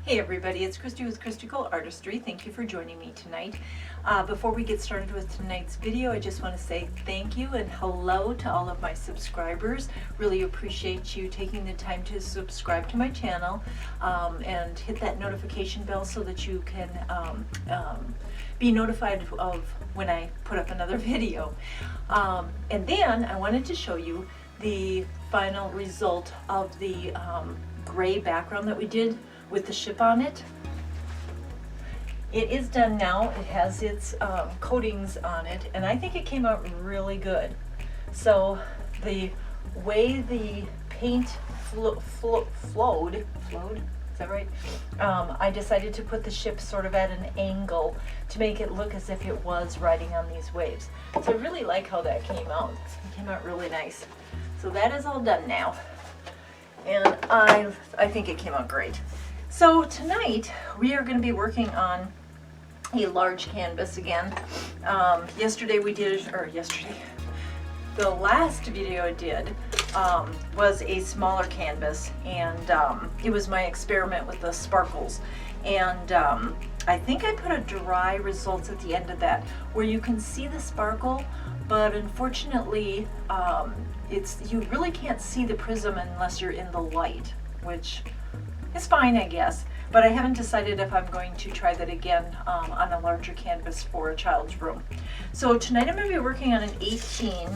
Hey everybody, it's Christy with Christy Artistry. Thank you for joining me tonight. Before we get started with tonight's video, I just want to say thank you and hello to all of my subscribers. Really appreciate you taking the time to subscribe to my channel and hit that notification bell so that you can be notified of when I put up another video. And then I wanted to show you the final result of the gray background that we did with the ship on it. It is done now. It has its coatings on it, and I think it came out really good. So the way the paint flowed, is that right? I decided to put the ship sort of at an angle to make it look as if it was riding on these waves. So I really like how that came out. It came out really nice. So that is all done now, and I think it came out great. So tonight we are going to be working on a large canvas again. The last video I did was a smaller canvas, and it was my experiment with the sparkles. And I think I put a dry results at the end of that where you can see the sparkle, but unfortunately you really can't see the prism unless you're in the light, which is fine, I guess, but I haven't decided if I'm going to try that again on a larger canvas for a child's room. So tonight I'm going to be working on an 18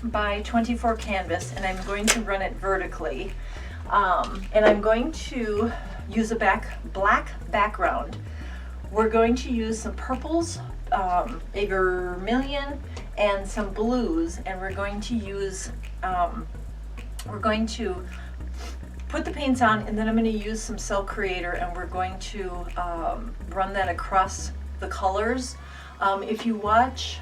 by 24 canvas, and I'm going to run it vertically, and I'm going to use a black background. We're going to use some purples, a vermilion, and some blues, and we're going to put the paints on, and then I'm going to use some cell creator, and we're going to run that across the colors. If you watch,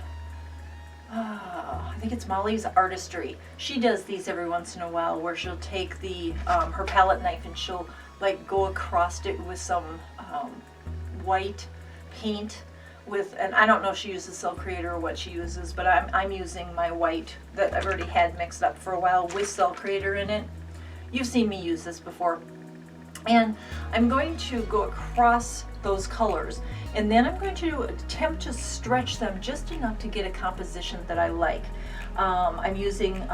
I think it's Molly's Artistry, she does these every once in a while where she'll take the her palette knife and she'll like go across it with some white paint with, and I don't know if she uses cell creator or what she uses, but I'm using my white that I've already had mixed up for a while with cell creator in it. You've seen me use this before. And I'm going to go across those colors, and then I'm going to attempt to stretch them just enough to get a composition that I like. I'm using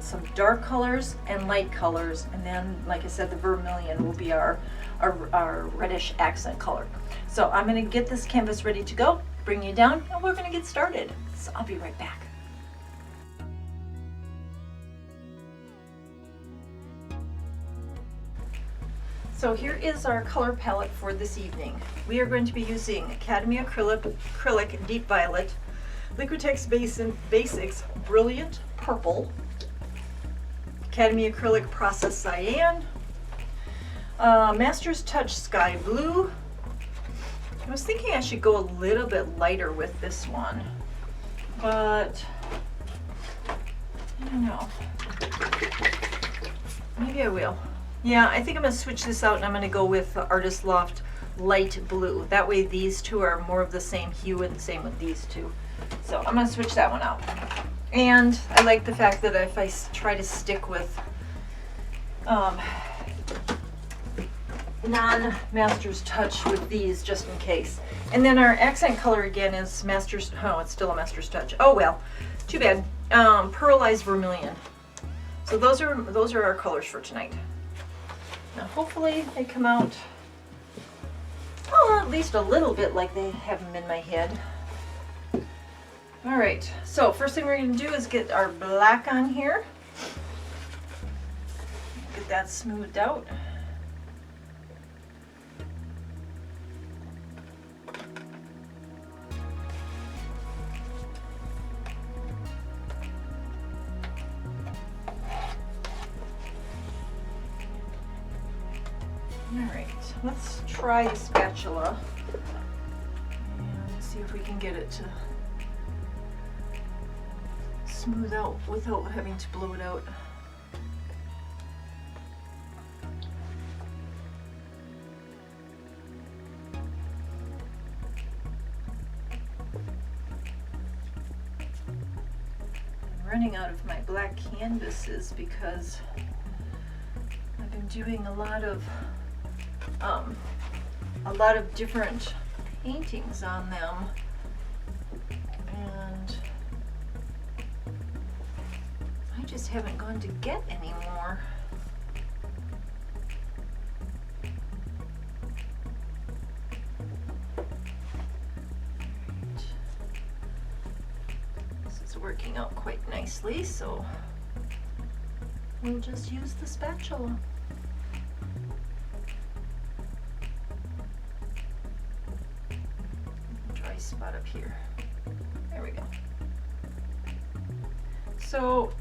some dark colors and light colors, and then, like I said, the vermilion will be our reddish accent color. So I'm going to get this canvas ready to go, bring you down, and we're going to get started. So I'll be right back. So here is our color palette for this evening. We are going to be using Acrylic Deep Violet, Liquitex Basics Brilliant Purple, Acrylic Process Cyan, Master's Touch Sky Blue. I was thinking I should go a little bit lighter with this one, but I don't know. Maybe I will. Yeah, I think I'm going to switch this out, and I'm going to go with the Artist Loft Light Blue. That way these two are more of the same hue, and same with these two. So I'm going to switch that one out. And I like the fact that if I try to stick with non-Master's Touch with these, just in case. And then our accent color again is Master's, oh, it's still a Master's Touch. Oh well, too bad. Pearlized Vermillion. So those are our colors for tonight. Now hopefully they come out, well, at least a little bit like they have them in my head. All right, so first thing we're going to do is get our black on here. Get that smoothed out. Alright, let's try the spatula and see if we can get it to smooth out without having to blow it out. I'm running out of my black canvases because I've been doing a lot of a lot of different paintings on them, and I just haven't gone to get any more. This is working out quite nicely, so we'll just use the spatula. Dry spot up here. There we go. So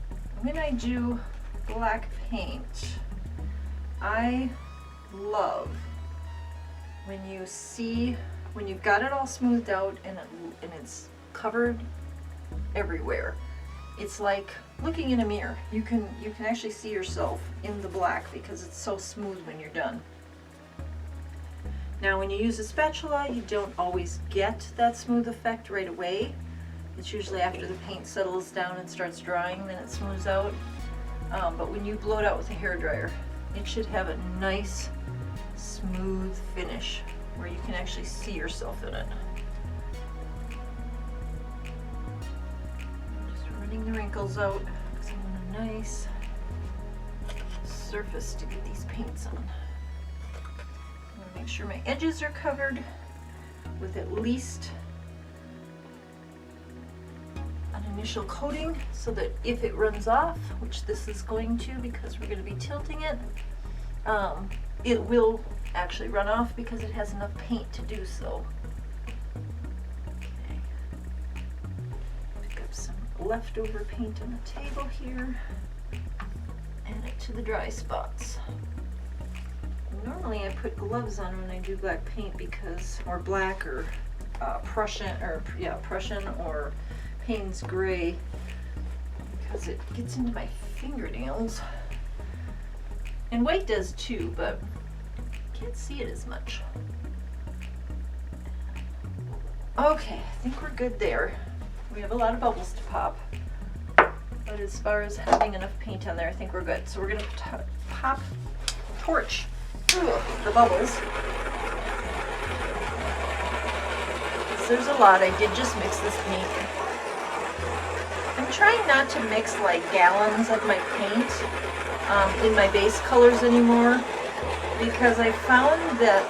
when I do black paint, I love when you see, when you've got it all smoothed out and it's covered everywhere. It's like looking in a mirror. You can actually see yourself in the black because it's so smooth when you're done. Now when you use a spatula, you don't always get that smooth effect right away. It's usually after the paint settles down and starts drying, then it smooths out. But when you blow it out with a hairdryer, it should have a nice smooth finish where you can actually see yourself in it. Just running the wrinkles out because I want a nice surface to get these paints on. I'm going to make sure my edges are covered with at least an initial coating so that if it runs off, which this is going to because we're going to be tilting it, it will actually run off because it has enough paint to do so. Okay. Pick up some leftover paint on the table here, add it to the dry spots. Normally I put gloves on when I do black paint because, or black or Prussian or Payne's Gray, because it gets into my fingernails. And white does too, but can't see it as much. Okay, I think we're good there. We have a lot of bubbles to pop, but as far as having enough paint on there, I think we're good. So we're going to torch the bubbles. There's a lot. I did just mix this paint. I'm trying not to mix like gallons of my paint in my base colors anymore, because I found that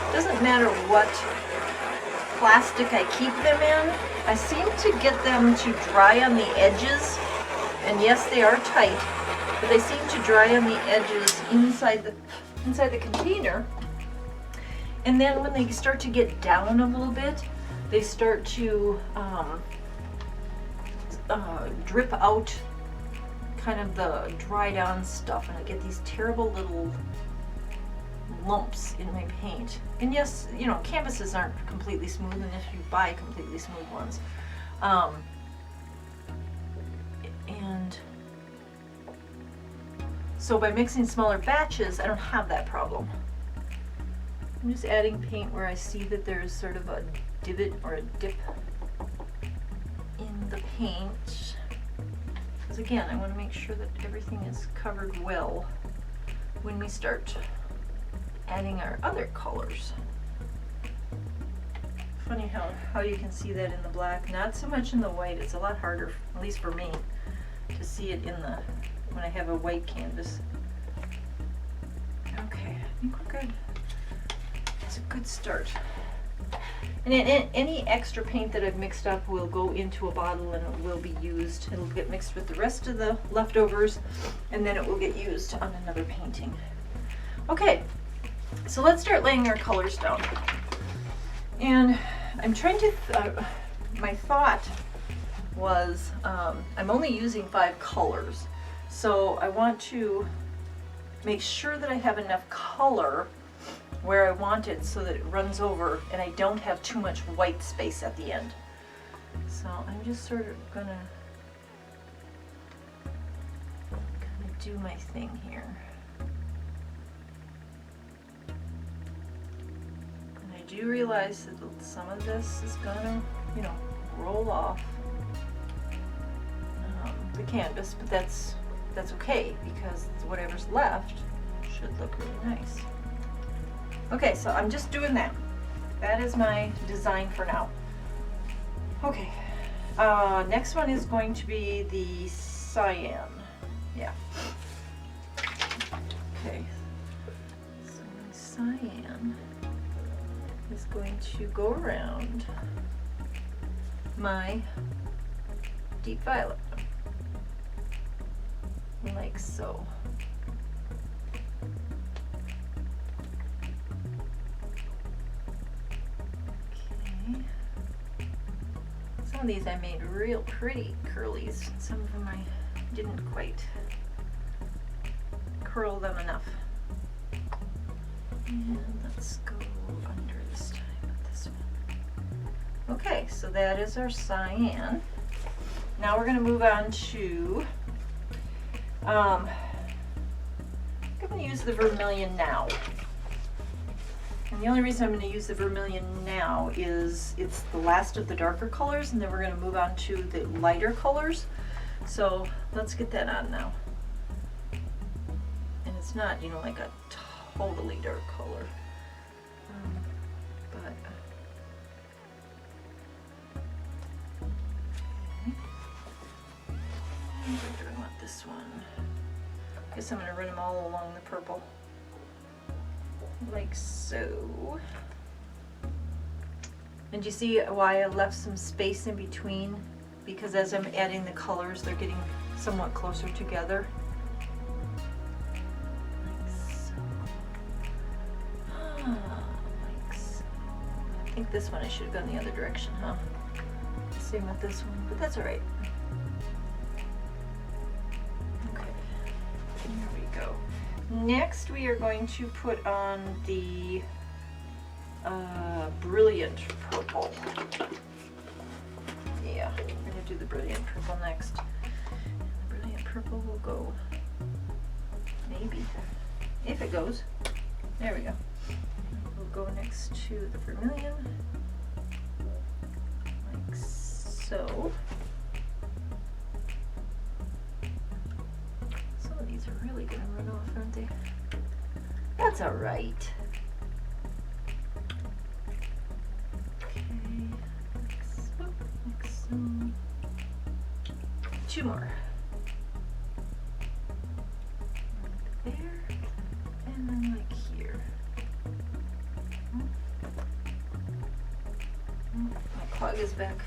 it doesn't matter what plastic I keep them in, I seem to get them to dry on the edges, and yes, they are tight, but they seem to dry on the edges inside the container, and then when they start to get down a little bit, they start to drip out kind of the dried on stuff, and I get these terrible little lumps in my paint. And yes, you know, canvases aren't completely smooth, and if you buy completely smooth ones, and so by mixing smaller batches, I don't have that problem. I'm just adding paint where I see that there's sort of a divot or a dip in the paint, because again, I want to make sure that everything is covered well when we start adding our other colors. Funny how you can see that in the black, not so much in the white. It's a lot harder, at least for me, to see it in the when I have a white canvas. Okay, I think we're good. It's a good start. And any extra paint that I've mixed up will go into a bottle and it will be used. It'll get mixed with the rest of the leftovers, and then it will get used on another painting. Okay, so let's start laying our colors down. And I'm trying to, my thought was, I'm only using 5 colors. So I want to make sure that I have enough color where I want it so that it runs over and I don't have too much white space at the end. So I'm just sort of gonna do my thing here. And I do realize that some of this is gonna, you know, roll off the canvas, but that's okay because whatever's left should look really nice. Okay, so I'm just doing that. That is my design for now. Okay, next one is going to be the Cyan. Yeah. Okay, so my Cyan is going to go around my deep violet, like so. Okay. Some of these I made real pretty curlies. Some of them I didn't quite curl them enough. And let's go under this time with this one. Okay, so that is our Cyan. Now we're going to move on to, I'm going to use the Vermilion now. And the only reason I'm going to use the Vermilion now is it's the last of the darker colors, and then we're going to move on to the lighter colors. So let's get that on now. And it's not, you know, like a totally dark color. But where do I want this one? I guess I'm going to run them all along the purple. Like so. And you see why I left some space in between? Because as I'm adding the colors, they're getting somewhat closer together. Like so. Like so. I think this one I should have gone the other direction, huh? Same with this one, but that's all right. Okay, here we go. Next, we are going to put on the Brilliant Purple. Yeah, we're going to do the Brilliant Purple next. The Brilliant Purple will go, maybe, if it goes. There we go. We'll go next to the Vermilion, like so. Some of these are really going to run off, aren't they? That's all right. Two more. Like there, and then like here. My clog is back.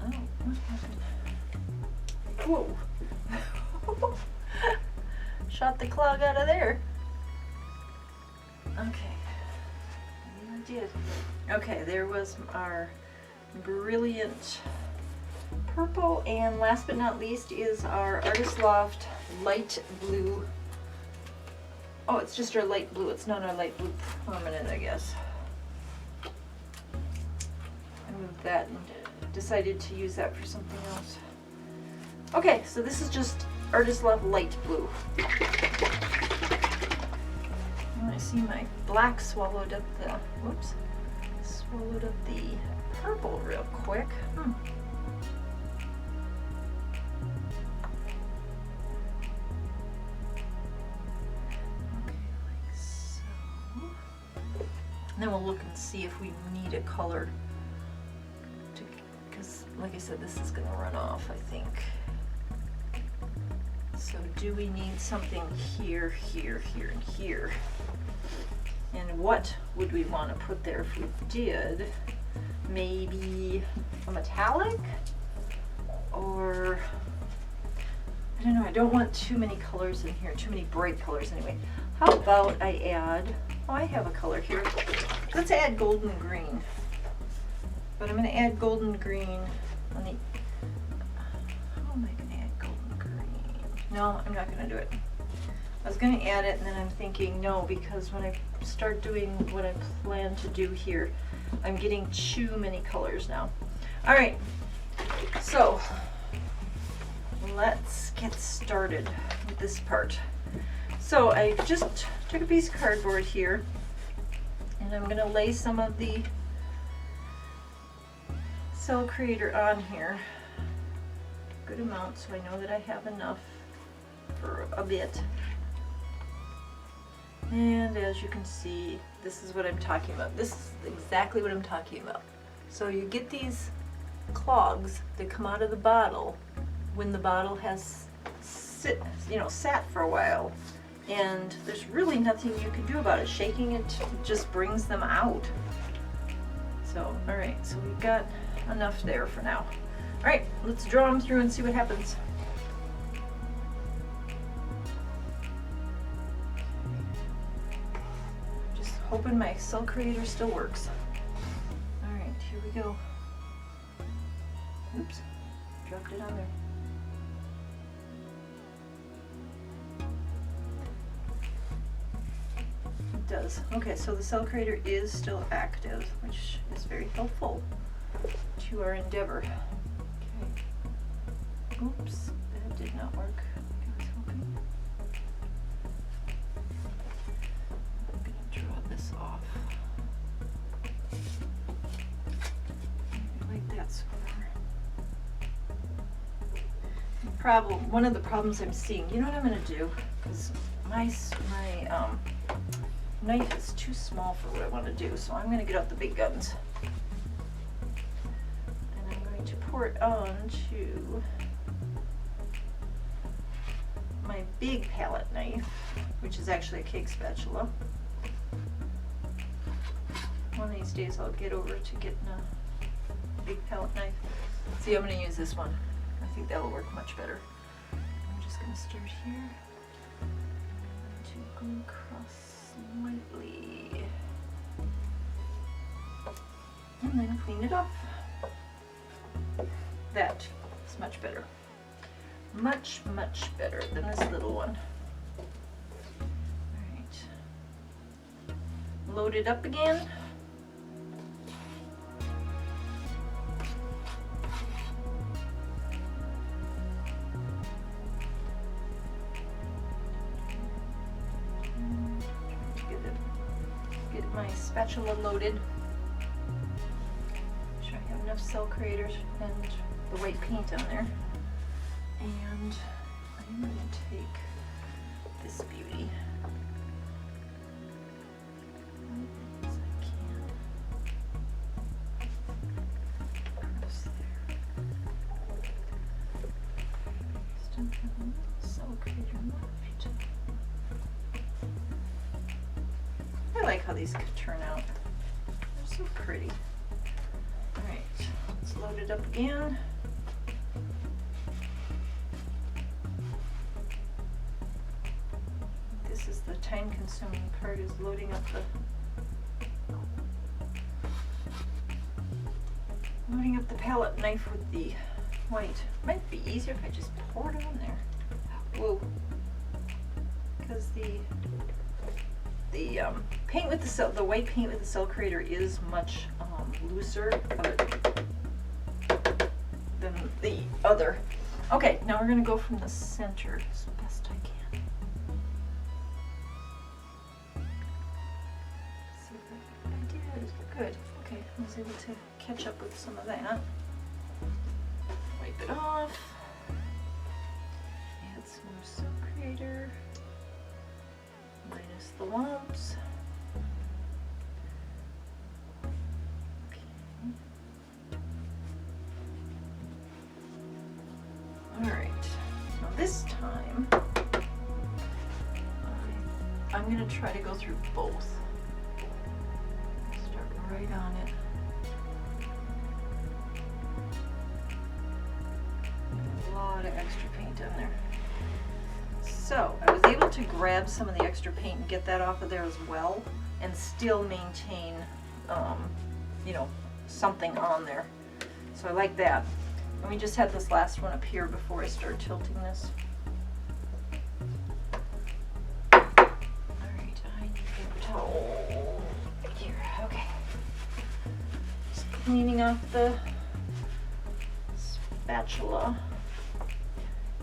Oh, what happened? Whoa. Shot the clog out of there. Okay. I did. Okay, there was our Brilliant Purple, and last but not least is our Artist Loft light blue. Oh, it's just our light blue. It's not our light blue permanent, I guess. I moved that and decided to use that for something else. Okay, so this is just Artist Loft light blue. And I see my black swallowed up the, whoops, swallowed up the purple real quick. Okay, like so. And then we'll look and see if we need a color to, because like I said, this is going to run off, I think. So do we need something here, here, here, and here? And what would we want to put there if we did? Maybe a metallic? Or, I don't know, I don't want too many colors in here, too many bright colors anyway. How about I add, oh, I have a color here. Let's add golden green. But I'm going to add golden green on the, how am I going to add golden green? No, I'm not going to do it. I was going to add it, and then I'm thinking no, because when I start doing what I plan to do here, I'm getting too many colors now. All right, so let's get started with this part. So I just took a piece of cardboard here, and I'm going to lay some of the cell creator on here. Good amount, so I know that I have enough for a bit. And as you can see, this is what I'm talking about. This is exactly what I'm talking about. So you get these clogs that come out of the bottle when the bottle has sat for a while. And there's really nothing you can do about it. Shaking it just brings them out. So, all right, so we've got enough there for now. All right, let's draw them through and see what happens. Just hoping my cell creator still works. All right, here we go. Oops, dropped it on there. It does. Okay, so the cell creator is still active, which is very helpful to our endeavor. Okay. Oops, that did not work. I was hoping. I'm going to draw this off. Maybe like that somewhere. One of the problems I'm seeing, you know what I'm going to do? Because my knife is too small for what I want to do, so I'm going to get out the big guns. And I'm going to pour it onto my big palette knife, which is actually a cake spatula. One of these days I'll get over to getting a big palette knife. See, I'm going to use this one. I think that'll work much better. I'm just going to start here to go across slightly and then clean it off. That is much better. Much, much better than this little one. All right. Load it up again. Get my spatula loaded. Make sure I have enough cell creators and the white paint on there. And I'm going to take this beauty as I can across there. Still have a little cell creator left. I like how these could turn out. They're so pretty. All right, let's load it up again. This is the time-consuming part, is loading up the palette knife with the white. Might be easier if I just pour it on there. Whoa, because the paint with the white paint with the cell creator is much looser than the other. Okay, now we're going to go from the center as best I can. See what I did. Good. Okay, I was able to catch up with some of that. Wipe it off. Add some more cell creator. Minus the lumps. Okay. All right. Now this time, I'm going to try to go through both. Start right on it. A lot of extra paint on there. So I was able to grab some of the extra paint and get that off of there as well, and still maintain, you know, something on there. So I like that. And we just had this last one up here before I start tilting this. All right, I need a towel here. Okay. Just cleaning off the spatula.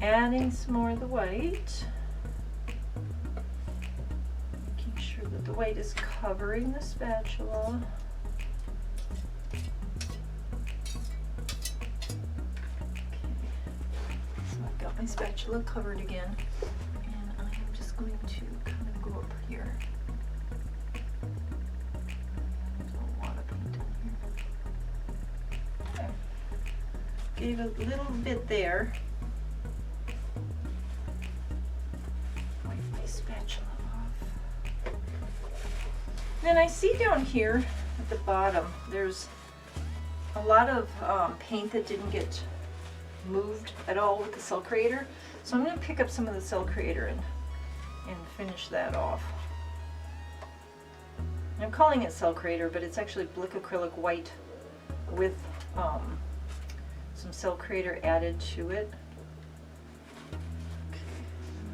Adding some more of the white. Making sure that the white is covering the spatula. Okay. So I've got my spatula covered again. And I am just going to kind of go up here. gave a little bit there. Wipe my spatula off. Then I see down here at the bottom, there's a lot of paint that didn't get moved at all with the Cell Creator. So I'm going to pick up some of the Cell Creator and finish that off. I'm calling it Cell Creator, but it's actually Blick Acrylic White with some Cell Creator added to it. Okay,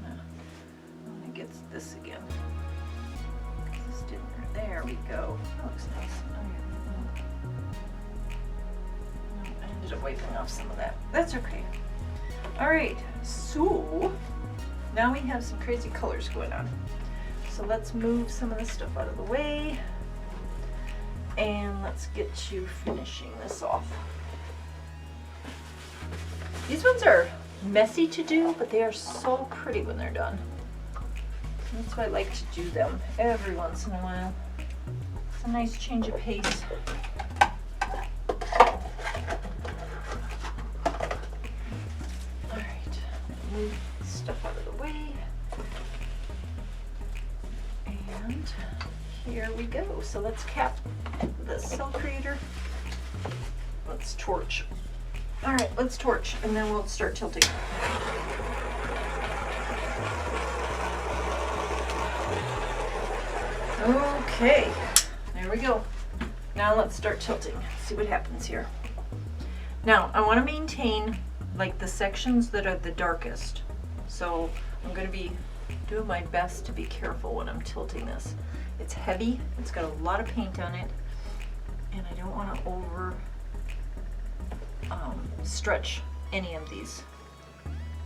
I'm gonna get this again. This didn't. There we go. That looks nice. I ended up wiping off some of that. That's okay. All right, so now we have some crazy colors going on. So let's move some of the stuff out of the way and let's get to finishing this off. These ones are messy to do, but they are so pretty when they're done. That's why I like to do them every once in a while. It's a nice change of pace. All right, move stuff out of the way. And here we go. So let's cap the Cell Creator. Let's torch. All right, let's torch and then we'll start tilting. Okay, there we go. Now let's start tilting. See what happens here. Now I want to maintain like the sections that are the darkest. So I'm going to be doing my best to be careful when I'm tilting this. It's heavy, it's got a lot of paint on it, and I don't want to over stretch any of these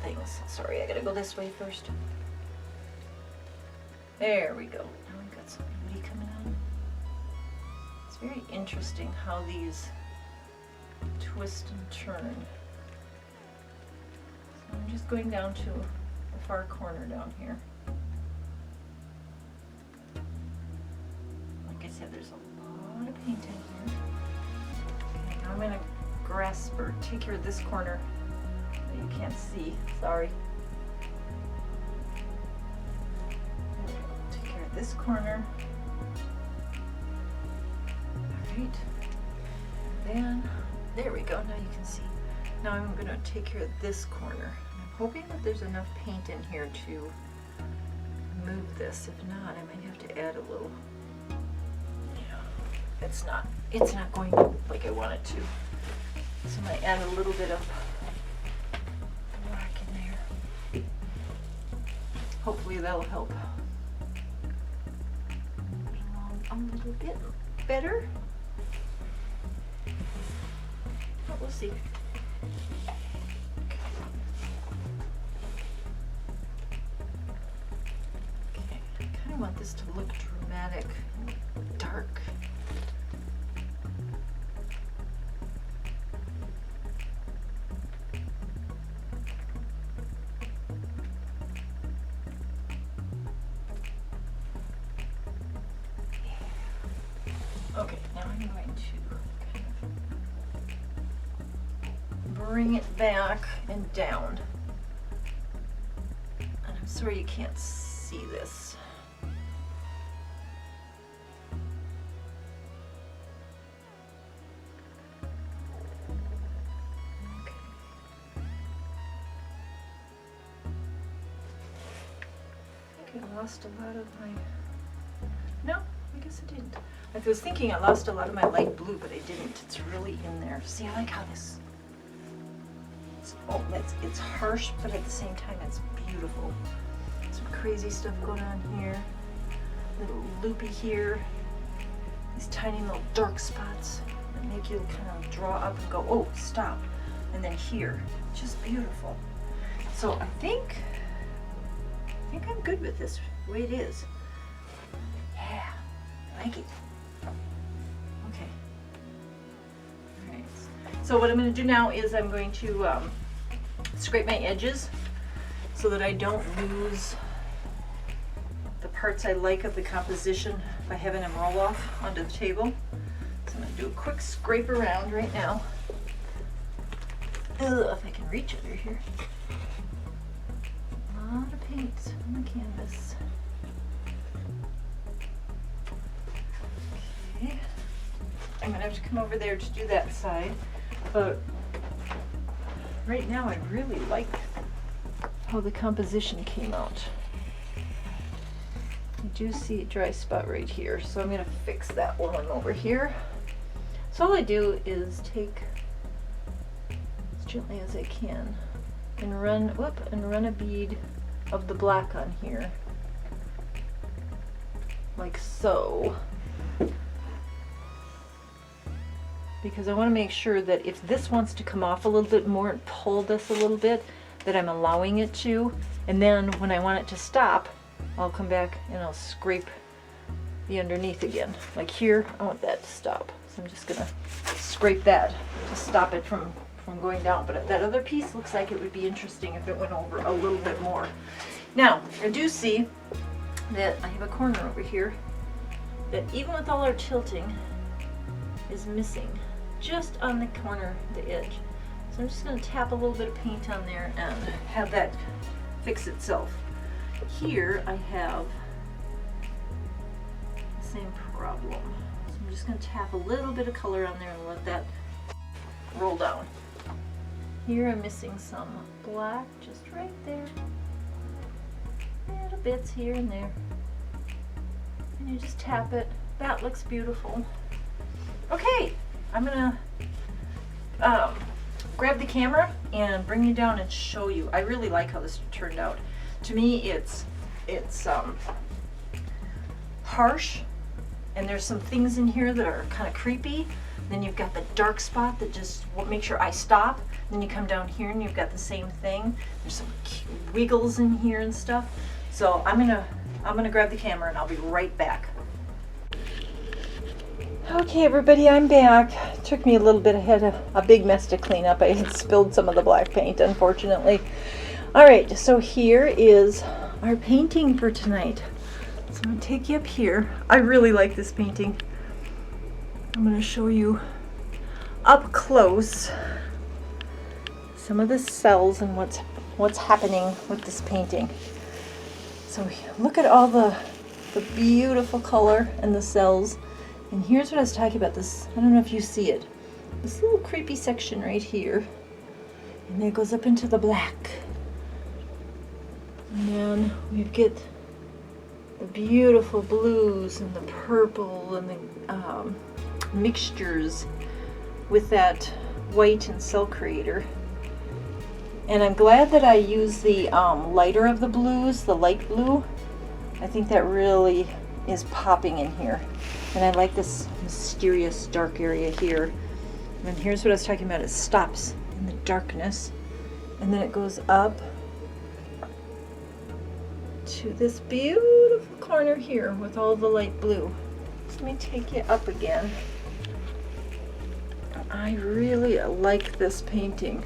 things. Sorry, I gotta go this way first. There we go. Now we've got some beauty coming on. It's very interesting how these twist and turn. So I'm just going down to the far corner down here. Like I said, there's a lot of paint in here. Okay, now I'm going to grasp or take care of this corner that you can't see. Sorry. Take care of this corner. Alright. Then, there we go. Now you can see. Now I'm going to take care of this corner. I'm hoping that there's enough paint in here to move this. If not, I might have to add a little. Yeah, it's not going like I want it to. So I'm going to add a little bit of black in there. Hopefully that'll help moving along a little bit better. But we'll see. Okay, I kind of want this to look dramatic and dark. Okay, now I'm going to kind of bring it back and down. And I'm sorry you can't see this. Okay. I think I lost a lot of my... No, I guess I didn't. I was thinking I lost a lot of my light blue, but I didn't. It's really in there. See, I like how this, it's harsh, but at the same time it's beautiful. Some crazy stuff going on here. Little loopy here. These tiny little dark spots that make you kind of draw up and go, oh, stop. And then here, just beautiful. So I think I'm good with this the way it is. Yeah, I like it. Okay. All right. So what I'm going to do now is I'm going to scrape my edges so that I don't lose the parts I like of the composition by having them roll off onto the table. So I'm going to do a quick scrape around right now. Ugh, if I can reach under here. A lot of paint on the canvas. Okay. I'm gonna have to come over there to do that side, but right now I really like how the composition came out. I do see a dry spot right here, so I'm gonna fix that one over here. So all I do is take as gently as I can and run a bead of the black on here, like so. Because I want to make sure that if this wants to come off a little bit more and pull this a little bit, that I'm allowing it to. And then when I want it to stop, I'll come back and I'll scrape the underneath again. Like here, I want that to stop. So I'm just gonna scrape that to stop it from going down. But that other piece looks like it would be interesting if it went over a little bit more. Now, I do see that I have a corner over here that even with all our tilting is missing. Just on the corner, the edge. So I'm just going to tap a little bit of paint on there and have that fix itself. Here I have the same problem. So I'm just going to tap a little bit of color on there and let that roll down. Here I'm missing some black just right there. Little bits here and there. And you just tap it. That looks beautiful. Okay, I'm gonna grab the camera and bring you down and show you. I really like how this turned out. To me, it's harsh, and there's some things in here that are kind of creepy. Then you've got the dark spot that just makes your eye stop. Then you come down here and you've got the same thing. There's some wiggles in here and stuff. So I'm gonna grab the camera and I'll be right back. Okay, everybody, I'm back. It took me a little bit. I had a big mess to clean up. I had spilled some of the black paint, unfortunately. All right, so here is our painting for tonight. So I'm gonna take you up here. I really like this painting. I'm gonna show you up close some of the cells and what's happening with this painting. So look at all the beautiful color and the cells. And here's what I was talking about, this, I don't know if you see it, this little creepy section right here. And then it goes up into the black. And then we get the beautiful blues and the purple and the mixtures with that white and cell creator. And I'm glad that I use the lighter of the blues, the light blue. I think that really is popping in here. And I like this mysterious dark area here. And here's what I was talking about. It stops in the darkness. And then it goes up to this beautiful corner here with all the light blue. So let me take you up again. I really like this painting.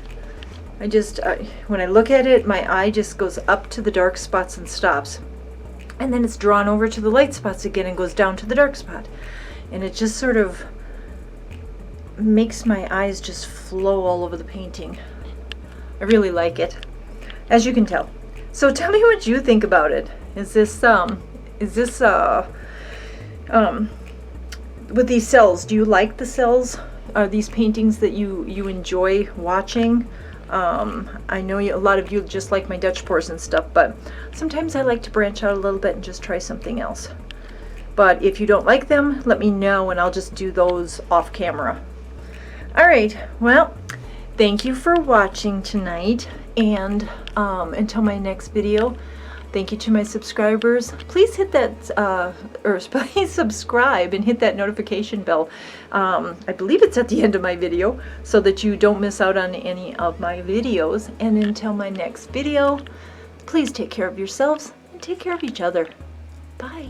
When I look at it, my eye just goes up to the dark spots and stops. And then it's drawn over to the light spots again and goes down to the dark spot. And it just sort of makes my eyes just flow all over the painting. I really like it, as you can tell. So tell me what you think about it. Is this with these cells, do you like the cells? Are these paintings that you enjoy watching? I know a lot of you just like my Dutch pours and stuff, but sometimes I like to branch out a little bit and just try something else. But if you don't like them, let me know and I'll just do those off camera. All right, well, thank you for watching tonight, and until my next video, thank you to my subscribers. Please hit that, please subscribe and hit that notification bell. I believe it's at the end of my video, so that you don't miss out on any of my videos. And until my next video, please take care of yourselves and take care of each other. Bye.